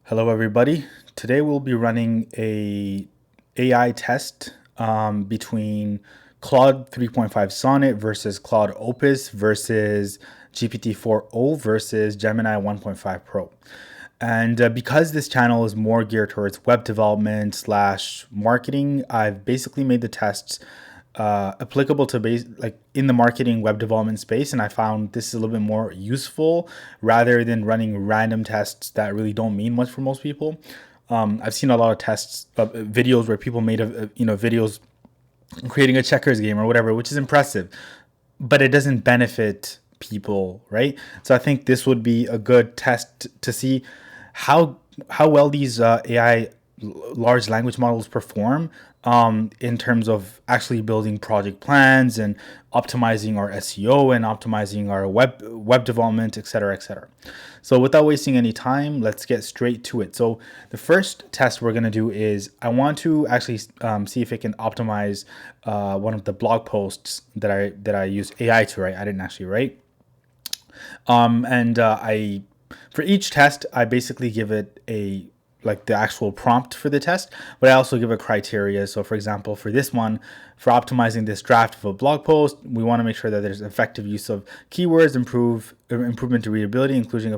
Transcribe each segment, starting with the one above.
Hello, everybody. Today we'll be running a AI test between Claude 3.5 Sonnet versus Claude Opus versus GPT-4o versus Gemini 1.5 Pro. And because this channel is more geared towards web development slash marketing, I've basically made the tests applicable to like in the marketing web development space, and I found this is a little bit more useful rather than running random tests that really don't mean much for most people. I've seen a lot of tests, videos where people made videos creating a checkers game or whatever, which is impressive, but it doesn't benefit people, right? So I think this would be a good test to see how how well these AI large language models perform in terms of actually building project plans and optimizing our SEO and optimizing our web development, et cetera, et cetera. So without wasting any time, let's get straight to it. So the first test we're going to do is I want to actually see if it can optimize one of the blog posts that I use AI to write. I didn't actually write. And I for each test, I basically give it a like the actual prompt for the test, but I also give a criteria. So for example, for this one, for optimizing this draft of a blog post, we want to make sure that there's effective use of keywords, improvement to readability, inclusion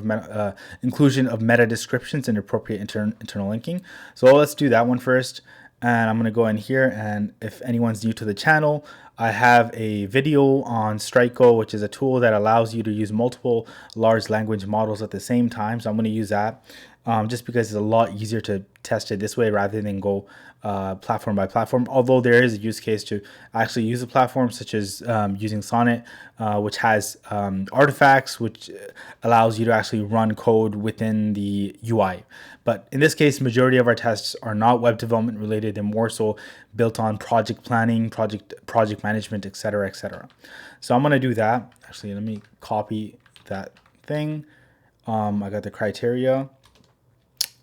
of meta descriptions and appropriate internal linking. So let's do that one first. And I'm going to go in here, and if anyone's new to the channel, I have a video on Striko, which is a tool that allows you to use multiple large language models at the same time. So I'm going to use that just because it's a lot easier to test it this way rather than go platform by platform. Although there is a use case to actually use a platform, such as using Sonnet, which has artifacts, which allows you to actually run code within the UI. But in this case, majority of our tests are not web development related. They're more so built on project planning, project management, et cetera, et cetera. So I'm going to do that. Actually, let me copy that thing. I got the criteria,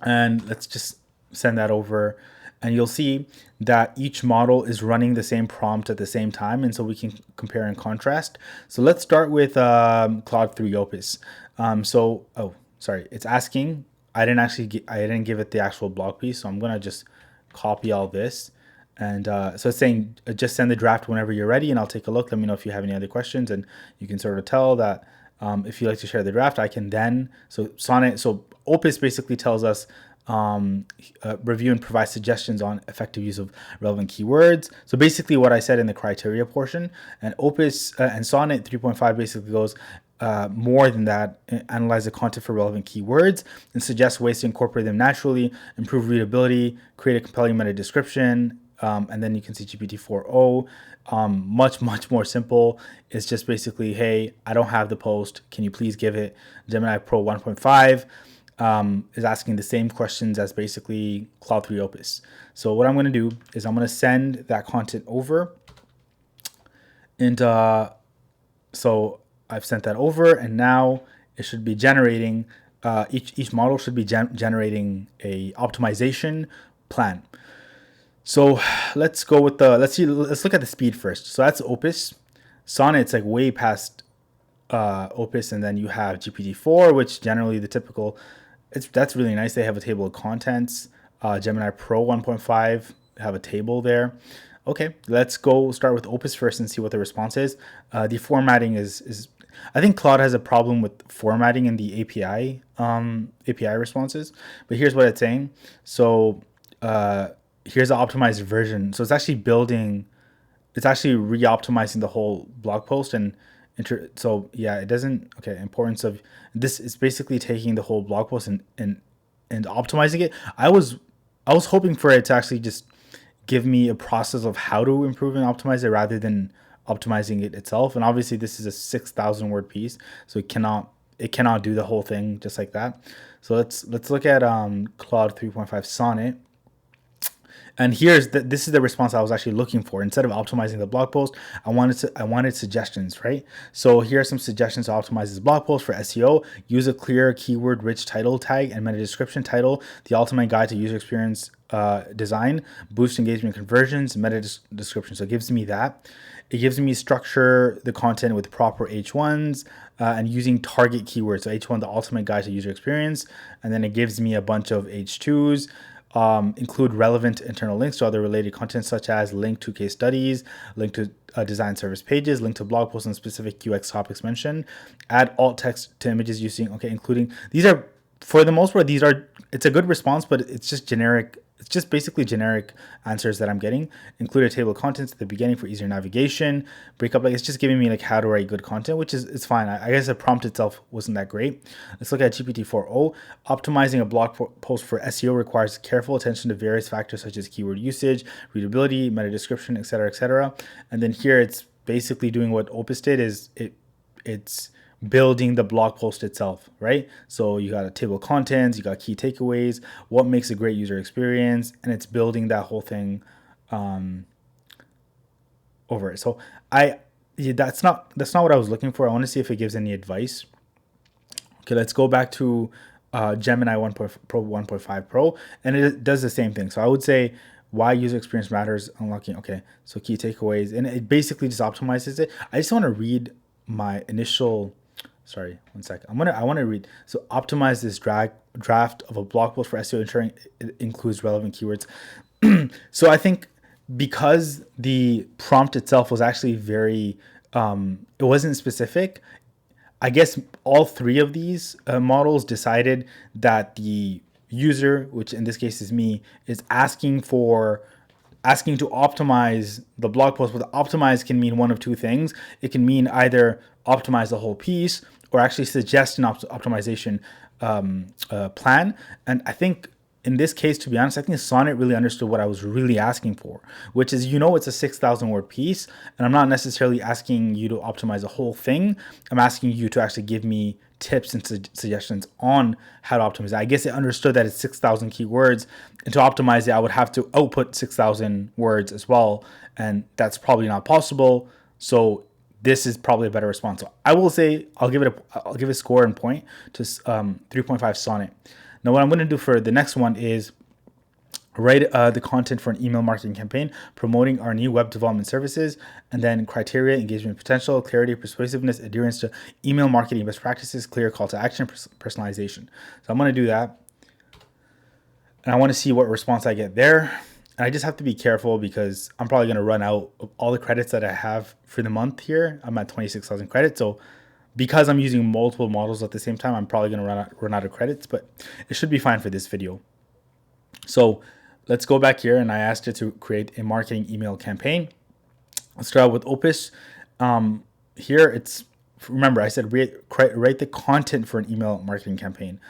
and let's just send that over, and you'll see that each model is running the same prompt at the same time, and so we can compare and contrast. So let's start with Claude 3 Opus. It's asking. I didn't give it the actual blog piece, so I'm gonna just copy all this, and so it's saying just send the draft whenever you're ready, and I'll take a look. Let me know if you have any other questions, and you can sort of tell that if you like to share the draft, I can then so Opus basically tells us review and provide suggestions on effective use of relevant keywords. So basically what I said in the criteria portion, and Opus and Sonnet 3.5 basically goes more than that, analyze the content for relevant keywords and suggest ways to incorporate them naturally, improve readability, create a compelling meta description. And then you can see GPT-4o, much more simple. It's just basically, hey, I don't have the post. Can you please give it? Gemini Pro 1.5 is asking the same questions as basically Claude 3 Opus. So what I'm going to do is I'm going to send that content over. And so I've sent that over, and now it should be generating, each model should be generating a optimization plan. So let's go with let's look at the speed first. So that's Opus. Sonnet's like way past Opus, and then you have GPT-4, which generally the typical, that's really nice. They have a table of contents. Gemini Pro 1.5 have a table there. Okay, let's go start with Opus first and see what the response is. The formatting is I think Claude has a problem with formatting in the API responses. But here's what it's saying. So here's the optimized version. So it's actually re-optimizing the whole blog post, and so yeah, it doesn't. Okay, importance of this is basically taking the whole blog post and optimizing it. I was hoping for it to actually just give me a process of how to improve and optimize it rather than optimizing it itself. And obviously this is a 6,000 word piece, so it cannot do the whole thing just like that. So let's look at Claude 3.5 Sonnet. And this is the response I was actually looking for. Instead of optimizing the blog post, I wanted suggestions, right? So here are some suggestions to optimize this blog post for SEO. Use a clear keyword-rich title tag and meta description title. The ultimate guide to user experience design. Boost engagement conversions. Meta description. So it gives me that. It gives me structure the content with proper H1s, and using target keywords. So H1, the ultimate guide to user experience, and then it gives me a bunch of H2s. Include relevant internal links to other related content, such as link to case studies, link to design service pages, link to blog posts on specific UX topics mentioned, add alt text to images using, including, these are, for the most part, it's a good response, but it's just generic. It's just basically generic answers that I'm getting. Include a table of contents at the beginning for easier navigation. Break up, it's just giving me how to write good content, which is it's fine. I guess the prompt itself wasn't that great. Let's look at GPT-4o. Optimizing a blog post for SEO requires careful attention to various factors such as keyword usage, readability, meta description, etc., etc. And then here it's basically doing what Opus did. It's building the blog post itself, right? So you got a table of contents, you got key takeaways, what makes a great user experience, and it's building that whole thing over it. So that's not what I was looking for. I want to see if it gives any advice. Okay, let's go back to Gemini 1.5 Pro, and it does the same thing. So I would say why user experience matters, unlocking. Okay, so key takeaways, and it basically just optimizes it. I just want to read my initial. Sorry, one second. I want to read. So optimize this draft of a blog post for SEO, ensuring it includes relevant keywords. So I think because the prompt itself was actually very, it wasn't specific. I guess all three of these models decided that the user, which in this case is me, is asking to optimize the blog post. But optimize can mean one of two things. It can mean either optimize the whole piece or actually suggest an optimization plan. And I think in this case, to be honest, I think Sonnet really understood what I was really asking for, which is, it's a 6,000 word piece, and I'm not necessarily asking you to optimize the whole thing. I'm asking you to actually give me tips and suggestions on how to optimize it. I guess it understood that it's 6,000 keywords, and to optimize it, I would have to output 6,000 words as well, and that's probably not possible. So this is probably a better response. So I will say I'll give a score and point to 3.5 Sonnet. Now, what I'm going to do for the next one is write the content for an email marketing campaign promoting our new web development services, and then criteria, engagement potential, clarity, persuasiveness, adherence to email marketing best practices, clear call to action, personalization. So I'm going to do that, and I want to see what response I get there. And I just have to be careful because I'm probably going to run out of all the credits that I have for the month here. I'm at 26,000 credits. So because I'm using multiple models at the same time, I'm probably going to run out of credits, but it should be fine for this video. So let's go back here, and I asked it to create a marketing email campaign. Let's start out with Opus. Here remember I said write the content for an email marketing campaign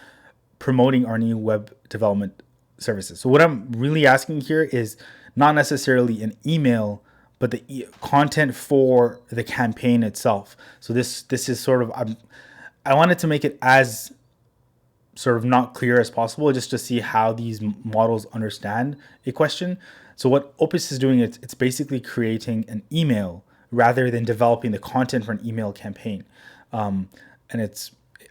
promoting our new web development services. So what I'm really asking here is not necessarily an email, but the content for the campaign itself. So this is sort of, I wanted to make it as sort of not clear as possible, just to see how these models understand a question. So what Opus is doing, it's basically creating an email rather than developing the content for an email campaign. And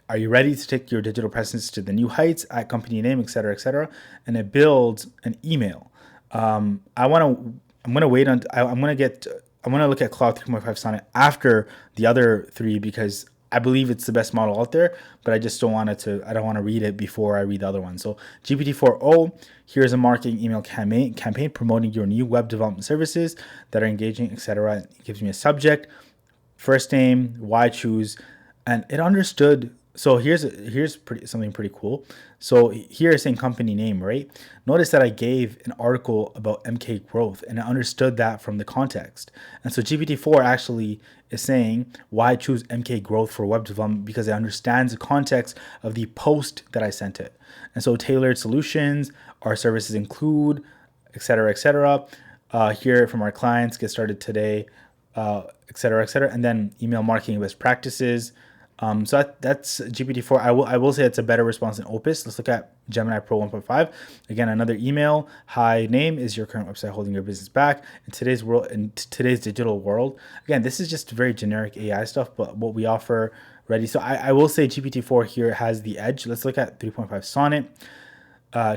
are you ready to take your digital presence to the new heights at company name, et cetera, and it builds an email. I'm gonna wait on. I'm gonna look at Claude 3.5 Sonnet after the other three because I believe it's the best model out there. But I just don't want to read it before I read the other one. So GPT-4o, here's a marketing email campaign promoting your new web development services that are engaging, etc. It gives me a subject, first name, why choose, and it understood. So here's something pretty cool. So here is saying company name, right? Notice that I gave an article about MK growth, and I understood that from the context. And so GPT-4 actually is saying why choose MK growth for web development, because it understands the context of the post that I sent it. And so tailored solutions, our services include, etc., etc. Here from our clients, get started today, etc., etc. And then email marketing best practices. So that's GPT-4. I will say it's a better response than Opus. Let's look at Gemini Pro 1.5. Again, another email. Hi, name, is your current website holding your business back in today's digital world? Again, this is just very generic AI stuff, but what we offer ready. So I will say GPT-4 here has the edge. Let's look at 3.5 Sonnet.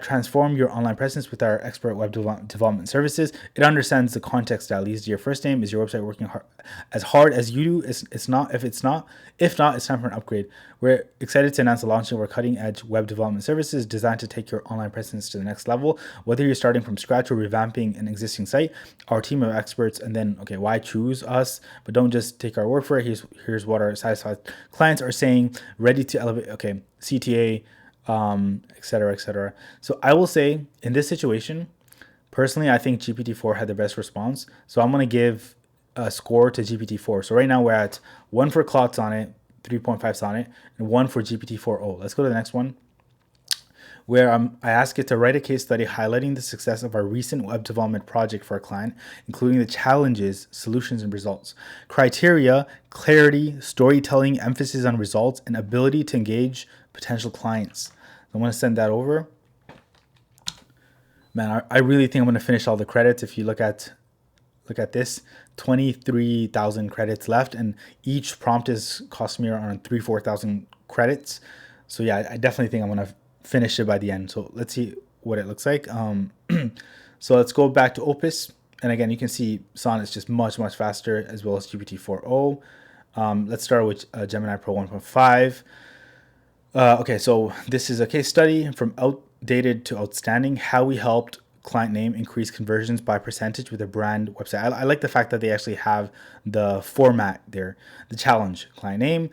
transform your online presence with our expert web development services. It understands the context that leads to your first name. Is your website working as hard as you do? It's not. If not, it's time for an upgrade. We're excited to announce the launch of our cutting-edge web development services designed to take your online presence to the next level. Whether you're starting from scratch or revamping an existing site, our team of experts, and then why choose us? But don't just take our word for it. Here's what our satisfied clients are saying. Ready to elevate. CTA. Et cetera, et cetera. So I will say in this situation, personally, I think GPT-4 had the best response. So I'm going to give a score to GPT-4. So right now we're at 1 for Claude Sonnet, 3.5 Sonnet, and 1 for GPT-4o. Let's go to the next one, where I ask it to write a case study highlighting the success of our recent web development project for a client, including the challenges, solutions, and results. Criteria: clarity, storytelling, emphasis on results, and ability to engage potential clients. I'm going to send that over. Man, I really think I'm going to finish all the credits. If you look at this, 23,000 credits left, and each prompt is costing me around 4,000 credits. So yeah, I definitely think I'm going to finish it by the end. So let's see what it looks like. So let's go back to Opus. And again, you can see Sonnet is just much faster, as well as GPT-4o. Let's start with Gemini Pro 1.5. Okay, so this is a case study from outdated to outstanding, how we helped client name increase conversions by percentage with a brand website. I like the fact that they actually have the format there. The challenge: client name,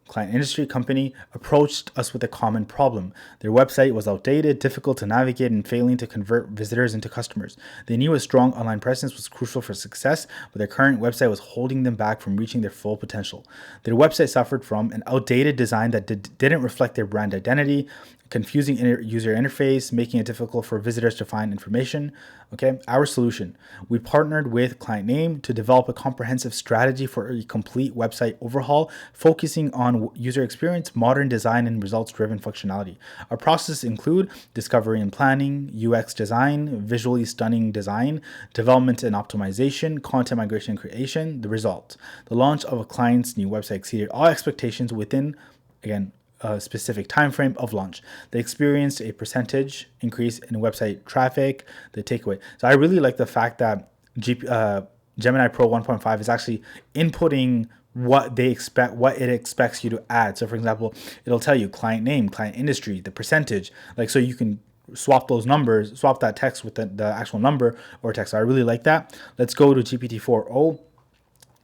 client industry, company approached us with a common problem. Their website was outdated, difficult to navigate, and failing to convert visitors into customers. They knew a strong online presence was crucial for success, but their current website was holding them back from reaching their full potential. Their website suffered from an outdated design that didn't reflect their brand identity, confusing user interface, making it difficult for visitors to find information. Okay, our solution: we partnered with Client Name to develop a comprehensive strategy for a complete website overhaul, focusing on user experience, modern design, and results-driven functionality. Our processes include discovery and planning, UX design, visually stunning design, development and optimization, content migration and creation. The result: the launch of a client's new website exceeded all expectations within, again, a specific time frame of launch. They experienced a percentage increase in website traffic. The takeaway: so I really like the fact that Gemini Pro 1.5 is actually inputting what it expects you to add. So for example, it'll tell you client name, client industry, the percentage, so you can swap those numbers, swap that text with the actual number or text. So I really like that. Let's go to GPT-4o.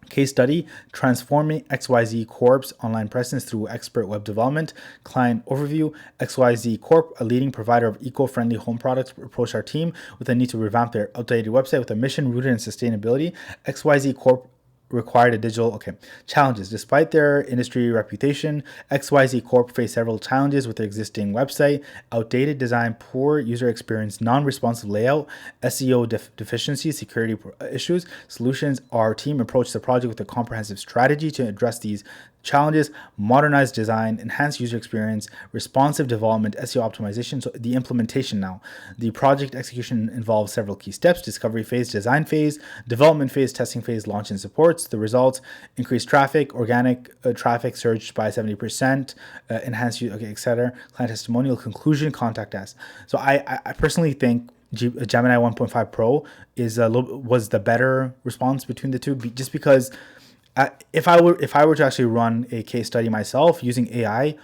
Case study: transforming XYZ Corp's online presence through expert web development. Client overview: XYZ Corp, a leading provider of eco-friendly home products, approached our team with a need to revamp their outdated website with a mission rooted in sustainability. XYZ Corp required a digital challenges. Despite their industry reputation, XYZ Corp faced several challenges with their existing website: outdated design, poor user experience, non-responsive layout, SEO deficiencies, security issues. Solutions: our team approached the project with a comprehensive strategy to address these challenges: modernized design, enhanced user experience, responsive development, SEO optimization. So the implementation now. The project execution involves several key steps: discovery phase, design phase, development phase, testing phase, launch and supports. The results: increased traffic, organic traffic surged by 70%, enhanced, etc. Client testimonial. Conclusion: contact us. So I personally think Gemini 1.5 Pro was the better response between the two, just because if I were to actually run a case study myself using AI,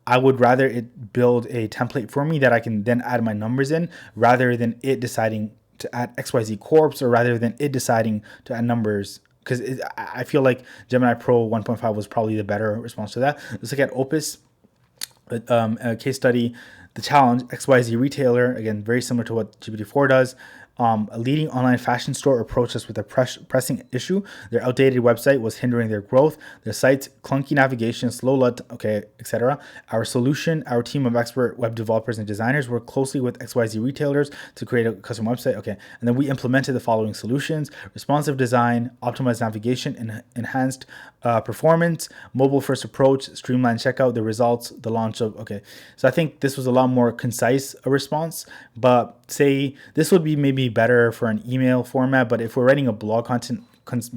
I would rather it build a template for me that I can then add my numbers in, rather than it deciding to add XYZ Corps, or rather than it deciding to add numbers. Because I feel like Gemini Pro 1.5 was probably the better response to that. Let's look at Opus, a case study. The challenge: XYZ retailer, again, very similar to what GPT-4 does. A leading online fashion store approached us with a pressing issue. Their outdated website was hindering their growth. Their site's clunky navigation, slow load, etc. Our solution: our team of expert web developers and designers worked closely with XYZ retailers to create a custom website. And then we implemented the following solutions: responsive design, optimized navigation, and enhanced performance, mobile first approach, streamlined checkout. The results: the launch of So I think this was a lot more concise a response. But say this would be maybe better for an email format, but if we're writing a blog content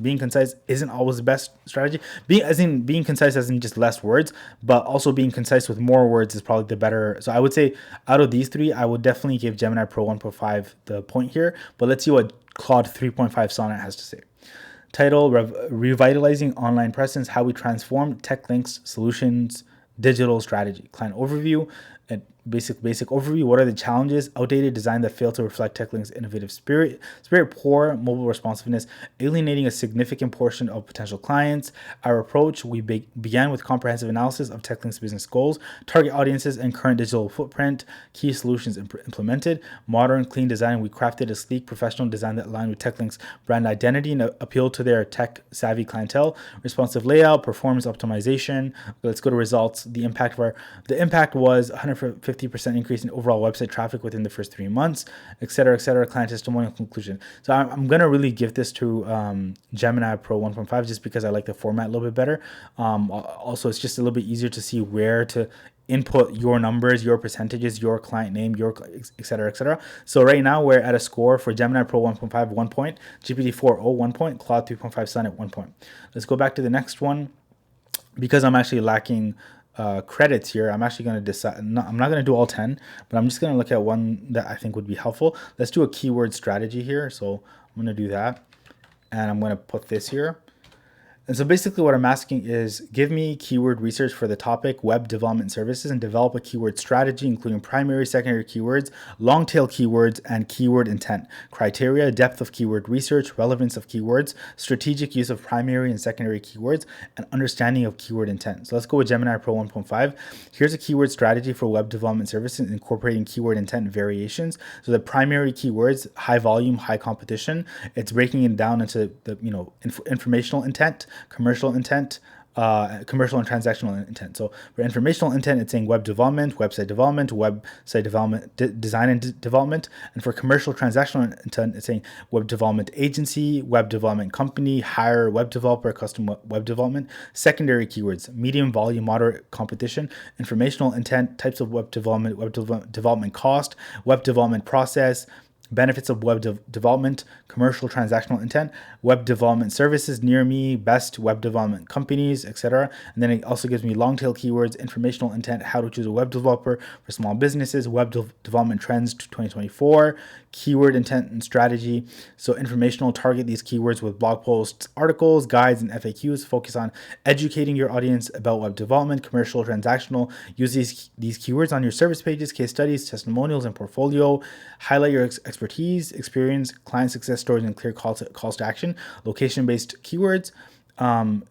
being concise isn't always the best strategy. Being concise as in just less words, but also being concise with more words is probably the better. So I would say out of these three, I would definitely give Gemini Pro 1.5 the point here. But let's see what Claude 3.5 Sonnet has to say. Title: Revitalizing Online Presence, How We Transform Tech Links Solutions Digital Strategy. Client overview and basic overview. What are the challenges? Outdated design that failed to reflect TechLink's innovative spirit. Poor mobile responsiveness, alienating a significant portion of potential clients. Our approach: we began with comprehensive analysis of TechLink's business goals, target audiences, and current digital footprint. Key solutions implemented. Modern, clean design. We crafted a sleek, professional design that aligned with TechLink's brand identity and appealed to their tech-savvy clientele. Responsive layout, performance optimization. Let's go to results. The impact was 150% increase in overall website traffic within the first 3 months, et cetera, client testimonial conclusion. So I'm going to really give this to Gemini Pro 1.5 just because I like the format a little bit better. Also, it's just a little bit easier to see where to input your numbers, your percentages, your client name, your et cetera. So right now we're at a score for Gemini Pro 1.5, 1 point, GPT-4o 1 point, Claude 3.5 Sonnet 1 point. Let's go back to the next one. Because I'm actually lacking credits here, I'm actually going to decide. I'm not going to do all 10, but I'm just going to look at one that I think would be helpful. Let's do a keyword strategy here. So I'm going to do that, and I'm going to put this here. And so basically what I'm asking is, give me keyword research for the topic web development services and develop a keyword strategy, including primary, secondary keywords, long tail keywords, and keyword intent. Criteria: depth of keyword research, relevance of keywords, strategic use of primary and secondary keywords, and understanding of keyword intent. So let's go with Gemini Pro 1.5. Here's a keyword strategy for web development services incorporating keyword intent variations. So the primary keywords: high volume, high competition. It's breaking it down into the informational intent, commercial intent, commercial and transactional intent. So for informational intent, it's saying web development, website development, design and development. And for commercial transactional intent, it's saying web development agency, web development company, hire web developer, custom web development. Secondary keywords: medium volume, moderate competition. Informational intent: types of web development cost, web development process, benefits of web development, commercial transactional intent, web development services near me, best web development companies, etc. And then it also gives me long tail keywords, informational intent, how to choose a web developer for small businesses, web development trends 2024, keyword intent and strategy. So informational: target these keywords with blog posts, articles, guides, and FAQs. Focus on educating your audience about web development. Commercial transactional: use these keywords on your service pages, case studies, testimonials, and portfolio. Highlight your expertise, experience, client success stories, and clear calls to action. Location-based keywords,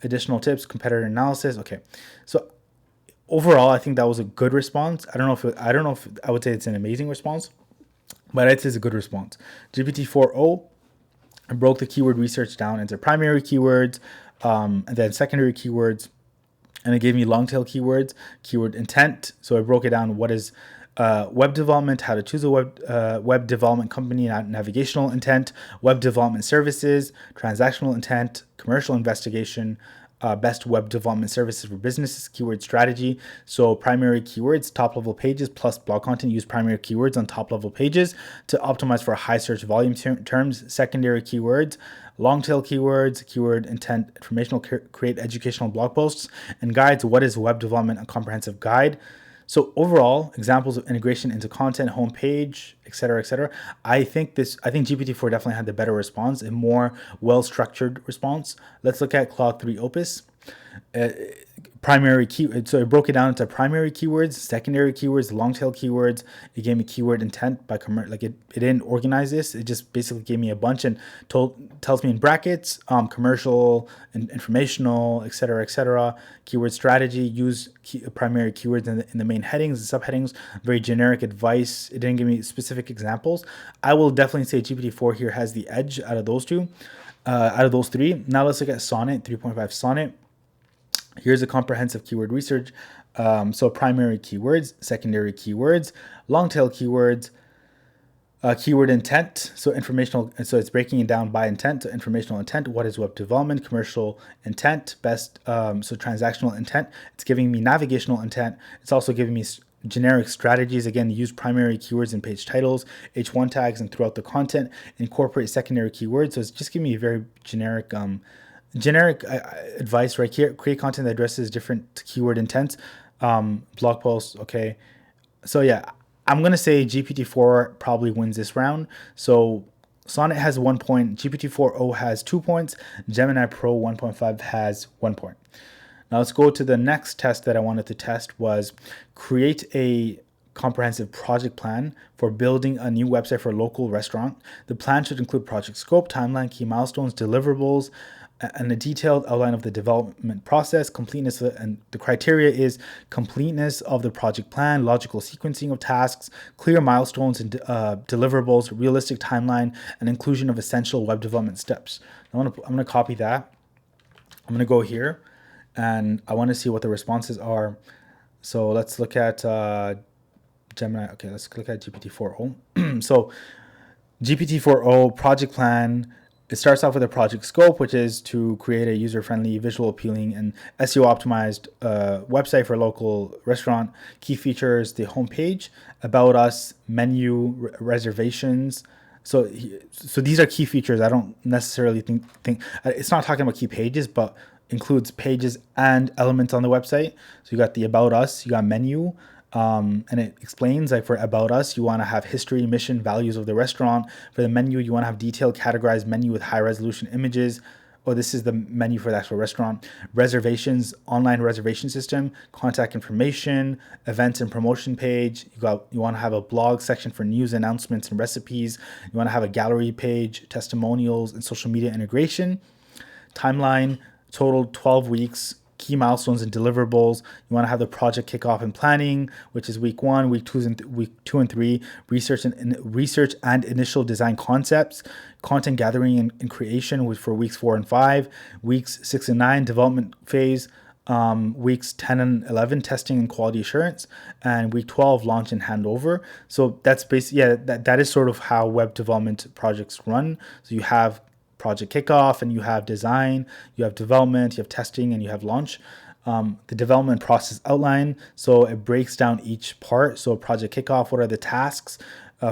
additional tips, competitor analysis. Okay, so overall, I think that was a good response. I don't know if I would say it's an amazing response, but I'd say it's a good response. GPT-4o broke the keyword research down into primary keywords, and then secondary keywords, and it gave me long tail keywords, keyword intent. So I broke it down. What is web development, how to choose a web development company, navigational intent, web development services, transactional intent, commercial investigation, best web development services for businesses, keyword strategy. So primary keywords, top level pages plus blog content. Use primary keywords on top level pages to optimize for high search volume terms. Secondary keywords, long tail keywords, keyword intent, informational, create educational blog posts and guides. What is web development? A comprehensive guide. So overall, examples of integration into content, homepage, et cetera. I think GPT-4 definitely had the better response, a more well-structured response. Let's look at Claude 3 Opus. Primary key, so it broke it down into primary keywords, secondary keywords, long tail keywords. It gave me keyword intent by it didn't organize this. It just basically gave me a bunch and tells me in brackets, commercial and informational, et cetera. Keyword strategy, use primary keywords in the main headings and subheadings. Very generic advice. It didn't give me specific examples. I will definitely say GPT-4 here has the edge out of those three. Now let's look at Sonnet, 3.5 Sonnet. Here's a comprehensive keyword research. So primary keywords, secondary keywords, long tail keywords, keyword intent. So informational. So it's breaking it down by intent. So informational intent. What is web development? Commercial intent. Best. So transactional intent. It's giving me navigational intent. It's also giving me generic strategies. Again, use primary keywords in page titles, H1 tags, and throughout the content. Incorporate secondary keywords. So it's just giving me a very generic advice right here. Create content that addresses different keyword intents. Blog posts. Okay. So yeah, I'm going to say GPT-4 probably wins this round. So Sonnet has 1 point, GPT-4o has 2 points, Gemini Pro 1.5 has 1 point. Now let's go to the next test that I wanted to test was create a comprehensive project plan for building a new website for a local restaurant. The plan should include project scope, timeline, key milestones, deliverables, and a detailed outline of the development process, completeness, and the criteria is completeness of the project plan, logical sequencing of tasks, clear milestones and deliverables, realistic timeline, and inclusion of essential web development steps. I'm gonna copy that. I'm gonna go here, and I want to see what the responses are. So let's look at Gemini. Okay, let's look at GPT-4o. So GPT-4o project plan. It starts off with a project scope, which is to create a user-friendly, visual appealing, and SEO optimized website for a local restaurant. Key features: the homepage, about us, menu, reservations. So these are key features. I don't necessarily think it's not talking about key pages, but includes pages and elements on the website. So you got the about us, you got menu, and it explains like for about us, you want to have history, mission, values of the restaurant. For the menu, you want to have detailed categorized menu with high resolution images. Oh, this is the menu for the actual restaurant. Reservations, online reservation system, contact information, events and promotion page. You want to have a blog section for news, announcements, and recipes. You want to have a gallery page, testimonials, and social media integration. Timeline, total 12 weeks. Key milestones and deliverables. You want to have the project kickoff and planning, which is week 1, week 2 and 3. Research and initial design concepts. Content gathering and creation was for weeks 4 and 5. Weeks 6 and 9, development phase. Weeks 10 and 11, testing and quality assurance, and week 12, launch and handover. So that's basically, that is sort of how web development projects run. So you have project kickoff, and you have design, you have development, you have testing, and you have launch. The development process outline, so it breaks down each part. So project kickoff, what are the tasks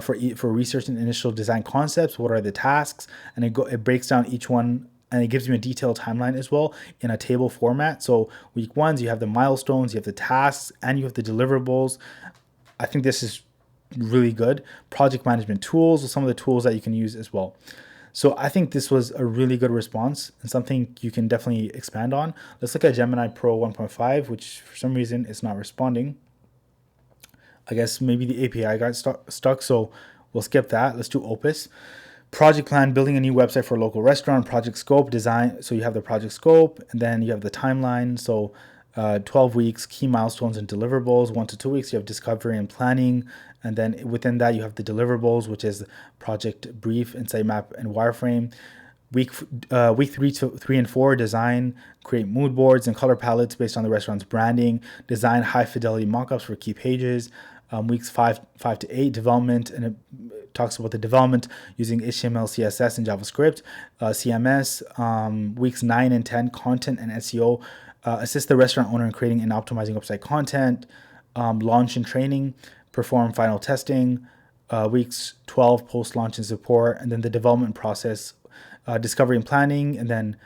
for research and initial design concepts? What are the tasks? And it breaks down each one, and it gives you a detailed timeline as well in a table format. So week 1, you have the milestones, you have the tasks, and you have the deliverables. I think this is really good. Project management tools, some of the tools that you can use as well. So I think this was a really good response and something you can definitely expand on. Let's look at Gemini Pro 1.5, which for some reason is not responding. I guess maybe the API got stuck, so we'll skip that. Let's do Opus. Project plan, building a new website for a local restaurant. Project scope, design. So you have the project scope, and then you have the timeline. So 12 weeks, key milestones and deliverables. 1 to 2 weeks, you have discovery and planning. And then within that, you have the deliverables, which is project brief, insight map, and wireframe. Week 3 and 4, design, create mood boards and color palettes based on the restaurant's branding. Design high fidelity mockups for key pages. Weeks 5 to 8, development, and it talks about the development using HTML, CSS, and JavaScript. CMS. Weeks 9 and 10, content and SEO. Assist the restaurant owner in creating and optimizing website content. Launch and training. Perform final testing. Weeks 12, post-launch and support. And then the development process, discovery and planning. And then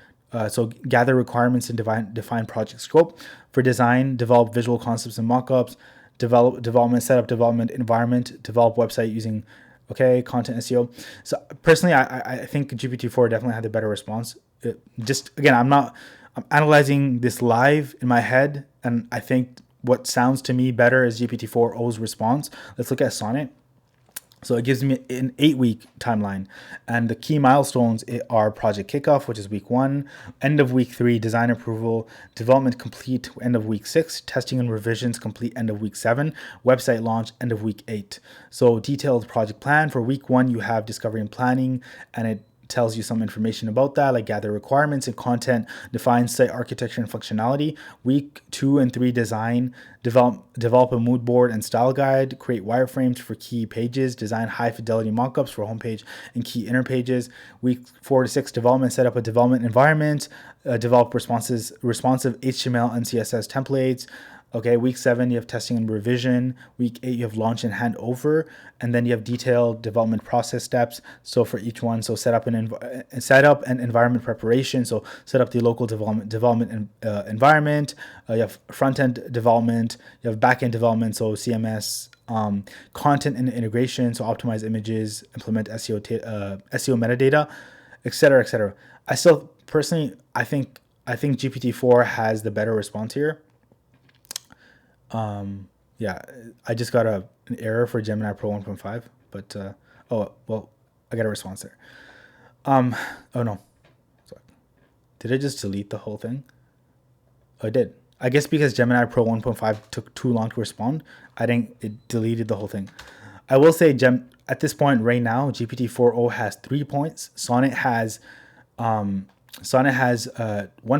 so gather requirements and define project scope. For design, develop visual concepts and mockups. Development, set up development environment. Develop website using content SEO. So personally, I think GPT-4 definitely had the better response. I'm analyzing this live in my head, and I think what sounds to me better is GPT-4o's response. Let's look at Sonnet. So it gives me an 8-week timeline, and the key milestones are project kickoff, which is week 1, end of week 3, design approval, development complete, end of week 6, testing and revisions complete, end of week 7, website launch, end of week 8. So detailed project plan for week 1, you have discovery and planning, and it tells you some information about that, like gather requirements and content, define site architecture and functionality. Week 2 and 3, design, develop a mood board and style guide, create wireframes for key pages, design high fidelity mockups for homepage and key inner pages. Week 4 to 6, development, set up a development environment, develop responsive HTML and CSS templates. Okay, week 7 you have testing and revision. Week 8 you have launch and handover, and then you have detailed development process steps. So for each one, so set up an environment preparation. So set up the local development environment. You have front end development. You have back end development. So CMS, content and integration. So optimize images, implement SEO metadata, etc., etc. I still personally, I think GPT-4 has the better response here. Yeah, I just got an error for Gemini Pro 1.5, but oh well, I got a response there. Oh no, sorry. Did I just delete the whole thing? Oh, I did. I guess because Gemini Pro 1.5 took too long to respond, I think it deleted the whole thing. I will say, at this point right now, GPT-4o has 3 points. Sonnet has 1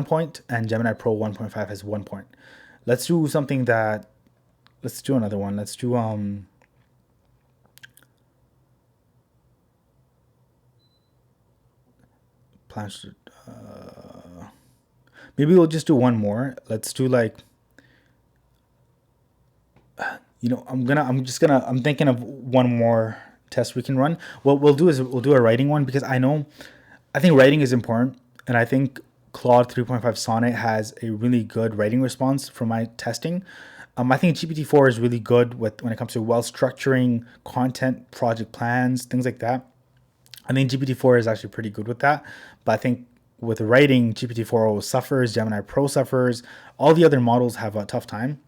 point, and Gemini Pro 1.5 has 1 point. Let's do something that. Let's do another one. Let's do plans. Maybe we'll just do one more. Let's do like. I'm thinking of one more test we can run. What we'll do is we'll do a writing one, because I think writing is important, and I think Claude 3.5 Sonnet has a really good writing response from my testing. I think GPT-4 is really good when it comes to well structuring content, project plans, things like that. I think GPT-4 is actually pretty good with that, but I think with writing, GPT-4o suffers, Gemini Pro suffers. All the other models have a tough time.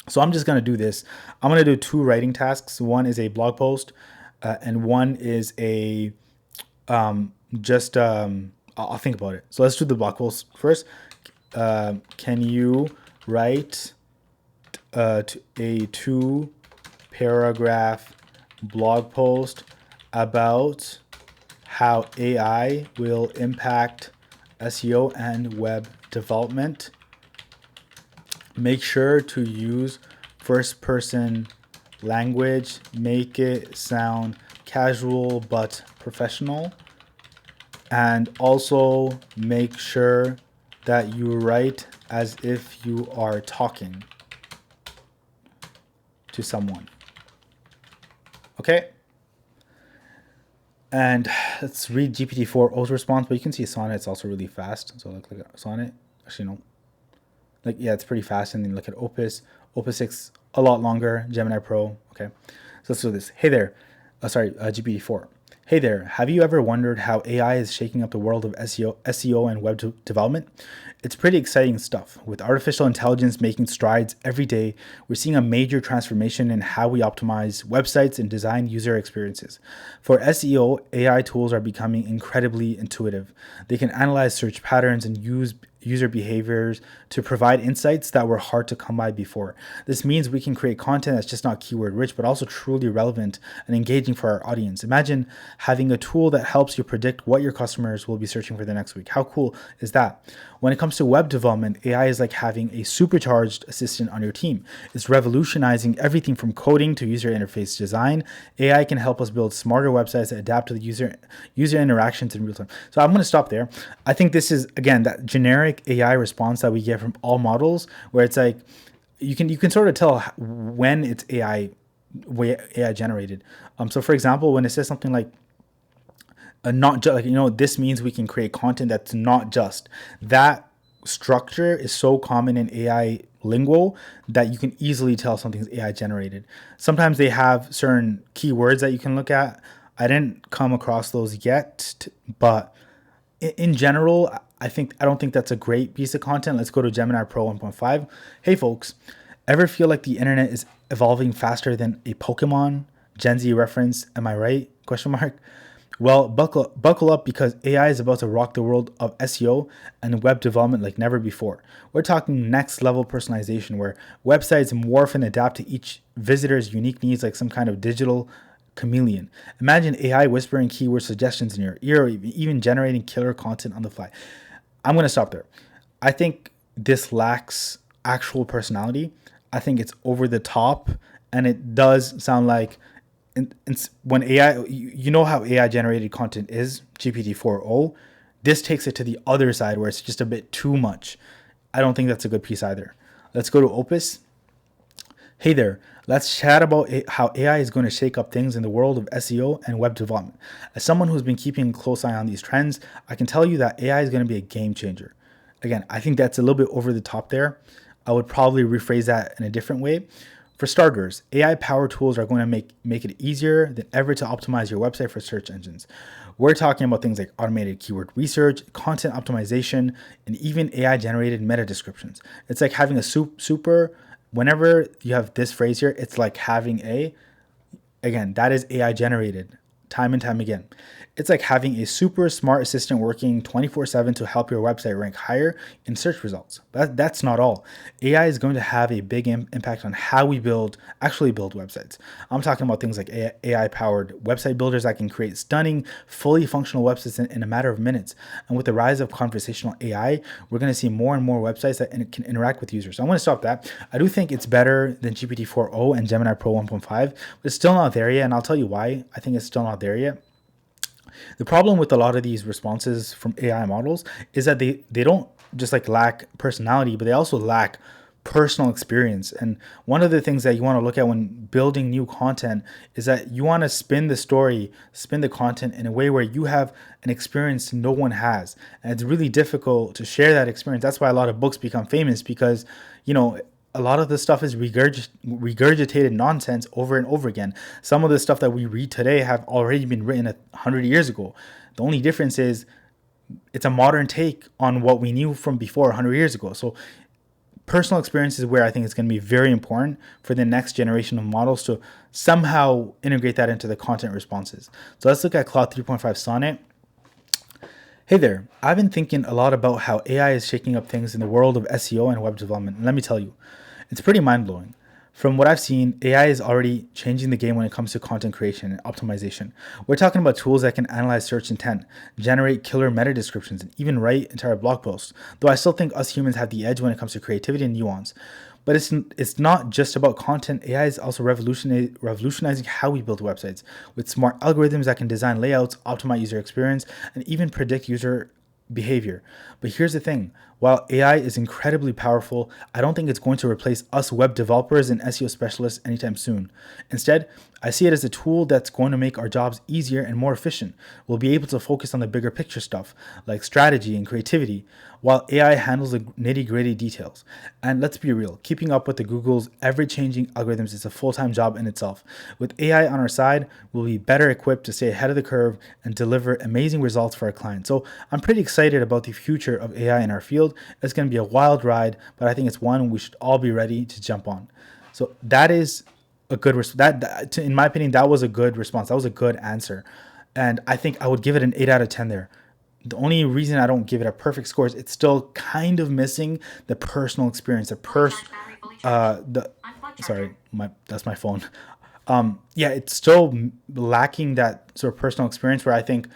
So I'm just going to do this. I'm going to do 2 writing tasks. One is a blog post, and one is a just I'll think about it. So let's do the blog post first. Can you write a 2-paragraph blog post about how AI will impact SEO and web development? Make sure to use first-person language. Make it sound casual but professional. And also make sure that you write as if you are talking to someone. Okay? And let's read GPT-4o's response, but you can see Sonnet's also really fast. So look at Sonnet. Actually, no. It's pretty fast. And then look at Opus. Opus 6, a lot longer. Gemini Pro. Okay. So let's do this. Hey there. GPT-4. Hey there, have you ever wondered how AI is shaking up the world of SEO and web development? It's pretty exciting stuff. With artificial intelligence making strides every day, we're seeing a major transformation in how we optimize websites and design user experiences. For SEO, AI tools are becoming incredibly intuitive. They can analyze search patterns and use user behaviors to provide insights that were hard to come by before. This means we can create content that's just not keyword rich, but also truly relevant and engaging for our audience. Imagine having a tool that helps you predict what your customers will be searching for the next week. How cool is that? When it comes to web development, AI is like having a supercharged assistant on your team. It's revolutionizing everything from coding to user interface design. AI can help us build smarter websites that adapt to the user interactions in real time. So I'm going to stop there. I think this is, again, that generic AI response that we get from all models, where it's like you can sort of tell when it's AI generated. So for example, when it says something like not just this means we can create content that's not just, that structure is so common in AI lingo that you can easily tell something's AI generated. Sometimes they have certain keywords that you can look at. I didn't come across those yet, but in general, I don't think that's a great piece of content. Let's go to Gemini Pro 1.5. Hey folks, ever feel like the internet is evolving faster than a Pokemon? Gen Z reference, am I right? Question mark. Well, buckle up, because AI is about to rock the world of SEO and web development like never before. We're talking next level personalization, where websites morph and adapt to each visitor's unique needs like some kind of digital chameleon. Imagine AI whispering keyword suggestions in your ear, or even generating killer content on the fly. I'm going to stop there. I think this lacks actual personality. I think it's over the top, and it does sound like when AI, you know how AI generated content is, GPT-4o, this takes it to the other side where it's just a bit too much. I don't think that's a good piece either. Let's go to Opus. Hey there, let's chat about how AI is going to shake up things in the world of SEO and web development. As someone who's been keeping a close eye on these trends, I can tell you that AI is going to be a game changer. Again, I think that's a little bit over the top there. I would probably rephrase that in a different way. For starters, AI powered tools are going to make it easier than ever to optimize your website for search engines. We're talking about things like automated keyword research, content optimization, and even AI generated meta descriptions. It's like having a super, whenever you have this phrase here, it's like having again, that is AI generated time and time again. It's like having a super smart assistant working 24/7 to help your website rank higher in search results. That's not all. AI is going to have a big impact on how we actually build websites. I'm talking about things like AI powered website builders that can create stunning, fully functional websites in a matter of minutes. And with the rise of conversational AI, we're going to see more and more websites that can interact with users. So I'm going to stop that. I do think it's better than GPT-4o and Gemini Pro 1.5, but it's still not there yet. And I'll tell you why I think it's still not there yet. The problem with a lot of these responses from AI models is that they don't just like lack personality, but they also lack personal experience. And one of the things that you want to look at when building new content is that you want to spin the content in a way where you have an experience no one has. And it's really difficult to share that experience. That's why a lot of books become famous, because, a lot of this stuff is regurgitated nonsense over and over again. Some of the stuff that we read today have already been written 100 years ago. The only difference is it's a modern take on what we knew from before 100 years ago. So personal experience is where I think it's going to be very important for the next generation of models to somehow integrate that into the content responses. So let's look at Claude 3.5 Sonnet. Hey there, I've been thinking a lot about how AI is shaking up things in the world of SEO and web development. And let me tell you, it's pretty mind-blowing. From what I've seen, AI is already changing the game when it comes to content creation and optimization. We're talking about tools that can analyze search intent, generate killer meta descriptions, and even write entire blog posts. Though I still think us humans have the edge when it comes to creativity and nuance. But it's not just about content. AI is also revolutionizing how we build websites with smart algorithms that can design layouts, optimize user experience, and even predict user behavior. But here's the thing. While AI is incredibly powerful, I don't think it's going to replace us web developers and SEO specialists anytime soon. Instead, I see it as a tool that's going to make our jobs easier and more efficient. We'll be able to focus on the bigger picture stuff, like strategy and creativity, while AI handles the nitty-gritty details. And let's be real, keeping up with the Google's ever-changing algorithms is a full-time job in itself. With AI on our side, we'll be better equipped to stay ahead of the curve and deliver amazing results for our clients. So I'm pretty excited about the future of AI in our field. It's going to be a wild ride, but I think it's one we should all be ready to jump on. So that is a good in my opinion, that was a good response. That was a good answer. And I think I would give it an 8 out of 10 there. The only reason I don't give it a perfect score is it's still kind of missing the personal experience, that's my phone. It's still lacking that sort of personal experience where I think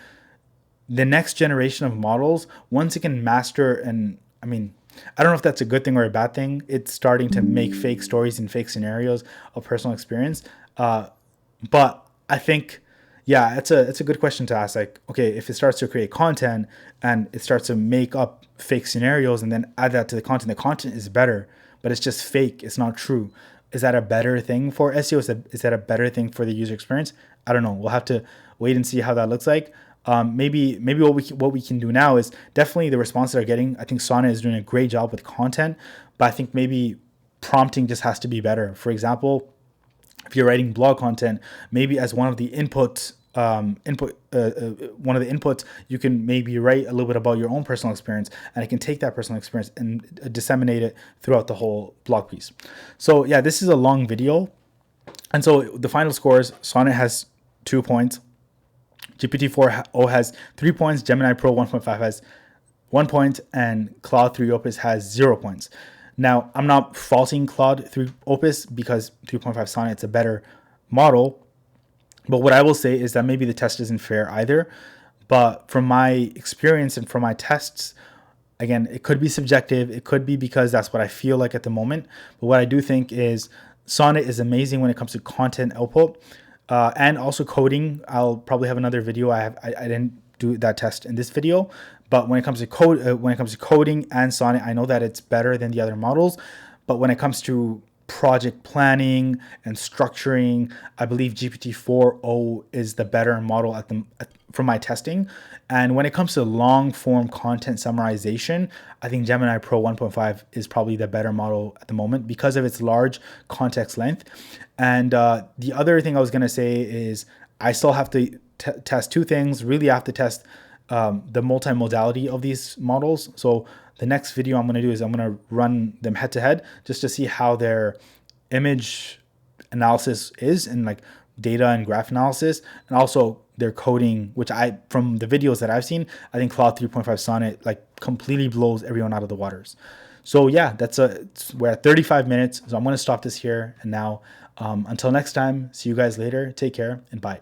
the next generation of models, once it can master, and I don't know if that's a good thing or a bad thing, it's starting to make fake stories and fake scenarios of personal experience. But I think, it's a good question to ask. Like, okay, if it starts to create content and it starts to make up fake scenarios and then add that to the content is better, but it's just fake, it's not true. Is that a better thing for SEO? Is that a better thing for the user experience? I don't know. We'll have to wait and see how that looks like. Maybe what we can do now is definitely the responses they're getting. I think Sonnet is doing a great job with content, but I think maybe prompting just has to be better. For example, if you're writing blog content, maybe as one of the inputs, you can maybe write a little bit about your own personal experience, and it can take that personal experience and disseminate it throughout the whole blog piece. So yeah, this is a long video, and so the final scores: Sonnet has 2 points. GPT-4o has 3 points, Gemini Pro 1.5 has 1 point, and Claude 3 Opus has 0 points. Now, I'm not faulting Claude 3 Opus because 3.5 Sonnet is a better model, but what I will say is that maybe the test isn't fair either. But from my experience and from my tests, again, it could be subjective. It could be because that's what I feel like at the moment. But what I do think is Sonnet is amazing when it comes to content output. And also coding. I'll probably have another video. I didn't do that test in this video, but when it comes to coding and Sonnet, I know that it's better than the other models. But when it comes to project planning and structuring, I believe GPT-4o is the better model from my testing. And when it comes to long form content summarization, I think Gemini Pro 1.5 is probably the better model at the moment because of its large context length. And the other thing I was going to say is I still have to test two things. Really, I have to test the multimodality of these models. So the next video I'm going to do is I'm going to run them head to head just to see how their image analysis is and like data and graph analysis, and also their coding, which from the videos that I've seen, I think Claude 3.5 Sonnet like completely blows everyone out of the waters. So yeah, we're at 35 minutes. So I'm going to stop this here and now. Until next time, see you guys later. Take care and bye.